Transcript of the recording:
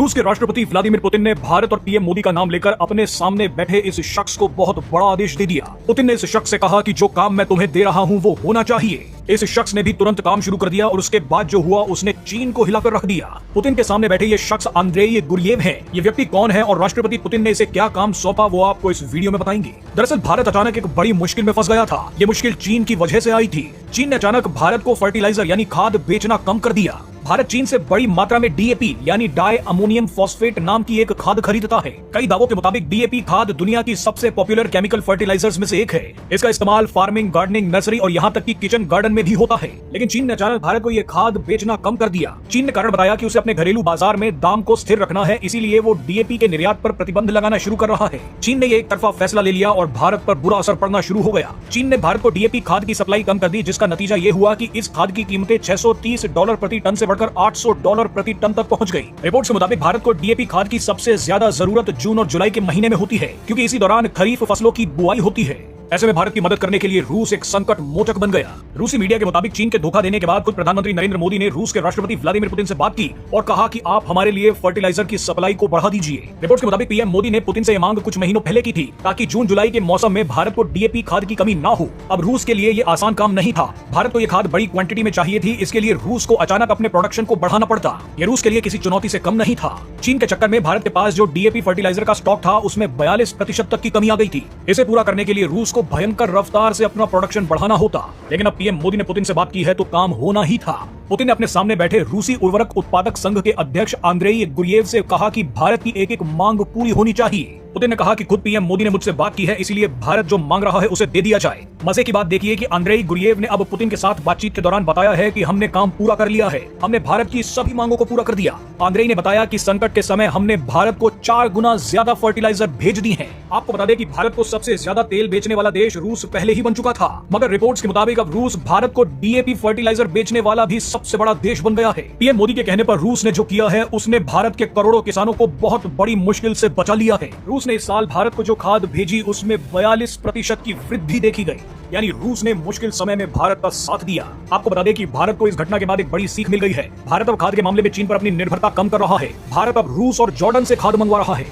रूस के राष्ट्रपति व्लादिमीर पुतिन ने भारत और पीएम मोदी का नाम लेकर अपने सामने बैठे इस शख्स को बहुत बड़ा आदेश दे दिया। पुतिन ने इस शख्स से कहा कि जो काम मैं तुम्हें दे रहा हूं वो होना चाहिए। इस शख्स ने भी तुरंत काम शुरू कर दिया और उसके बाद जो हुआ उसने चीन को हिलाकर रख दिया। पुतिन के सामने बैठे ये शख्स आंद्रेई गुरियेव है। ये व्यक्ति कौन है और राष्ट्रपति पुतिन ने इसे क्या काम सौंपा वो आपको इस वीडियो में बताएंगे। दरअसल भारत अचानक एक बड़ी मुश्किल में फंस गया था। ये मुश्किल चीन की वजह से आई थी। चीन ने अचानक भारत को फर्टिलाइजर यानी खाद बेचना कम कर दिया। भारत चीन से बड़ी मात्रा में डीएपी यानी डाई अमोनियम फॉस्फेट नाम की एक खाद खरीदता है। कई दावों के मुताबिक डीएपी खाद दुनिया की सबसे पॉपुलर केमिकल फर्टिलाइजर्स में से एक है। इसका इस्तेमाल फार्मिंग, गार्डनिंग, नर्सरी और यहाँ तक कि किचन गार्डन में भी होता है। लेकिन चीन ने अचानक भारत को ये खाद बेचना कम कर दिया। चीन ने कारण बताया कि उसे अपने घरेलू बाजार में दाम को स्थिर रखना है, इसीलिए वो डीएपी के निर्यात पर प्रतिबंध लगाना शुरू कर रहा है। चीन ने ये एक तरफा फैसला ले लिया और भारत पर बुरा असर पड़ना शुरू हो गया। चीन ने भारत को डीएपी खाद की सप्लाई कम कर दी, जिसका नतीजा ये हुआ कि इस खाद की कीमतें $630 प्रति टन से बढ़कर $800 प्रति टन तक पहुंच गई। रिपोर्ट्स के मुताबिक भारत को डीएपी खाद की सबसे ज्यादा जरूरत जून और जुलाई के महीने में होती है, क्योंकि इसी दौरान खरीफ फसलों की बुआई होती है। ऐसे में भारत की मदद करने के लिए रूस एक संकट मोचक बन गया। रूसी मीडिया के मुताबिक चीन के धोखा देने के बाद खुद प्रधानमंत्री नरेंद्र मोदी ने रूस के राष्ट्रपति व्लादिमीर पुतिन से बात की और कहा कि आप हमारे लिए फर्टिलाइजर की सप्लाई को बढ़ा दीजिए। रिपोर्ट्स के मुताबिक पीएम मोदी ने पुतिन से यह मांग कुछ महीनों पहले की थी, ताकि जून जुलाई के मौसम में भारत को डीएपी खाद की कमी न हो। अब रूस के लिए ये आसान काम नहीं था। भारत को यह खाद बड़ी क्वांटिटी में चाहिए थी, इसके लिए रूस को अचानक अपने प्रोडक्शन को बढ़ाना पड़ता। ये रूस के लिए किसी चुनौती से कम नहीं था। चीन के चक्कर में भारत के पास जो डीएपी फर्टिलाइजर का स्टॉक था उसमें 42% तक की कमी आ गई थी। इसे पूरा करने के लिए रूस को भयंकर रफ्तार से अपना प्रोडक्शन बढ़ाना होता। लेकिन अब पीएम मोदी ने पुतिन से बात की है तो काम होना ही था। पुतिन ने अपने सामने बैठे रूसी उर्वरक उत्पादक संघ के अध्यक्ष आंद्रेई गुरियेव से कहा कि भारत की एक एक मांग पूरी होनी चाहिए। पुतिन ने कहा कि खुद पीएम मोदी ने मुझसे बात की है, इसीलिए भारत जो मांग रहा है उसे दे दिया जाए। मजे की बात देखिए कि आंद्रेई गुरियेव ने अब पुतिन के साथ बातचीत के दौरान बताया है कि हमने काम पूरा कर लिया है, हमने भारत की सभी मांगों को पूरा कर दिया। आंद्रेई ने बताया कि संकट के समय हमने भारत को 4 गुना ज्यादा फर्टिलाइजर भेज दी है। आपको बता दें कि भारत को सबसे ज्यादा तेल बेचने वाला देश रूस पहले ही बन चुका था, मगर रिपोर्ट्स के मुताबिक अब रूस भारत को डीएपी फर्टिलाइजर बेचने वाला भी सबसे बड़ा देश बन गया है। पीएम मोदी के कहने पर रूस ने जो किया है उसने भारत के करोड़ों किसानों को बहुत बड़ी मुश्किल से बचा लिया है। रूस ने इस साल भारत को जो खाद भेजी उसमें 42% की वृद्धि देखी गई, यानी रूस ने मुश्किल समय में भारत का साथ दिया। आपको बता दें कि भारत को इस घटना के बाद एक बड़ी सीख मिल गई है। भारत अब खाद के मामले में चीन पर अपनी निर्भरता कम कर रहा है। भारत अब रूस और जॉर्डन से खाद मंगवा रहा है।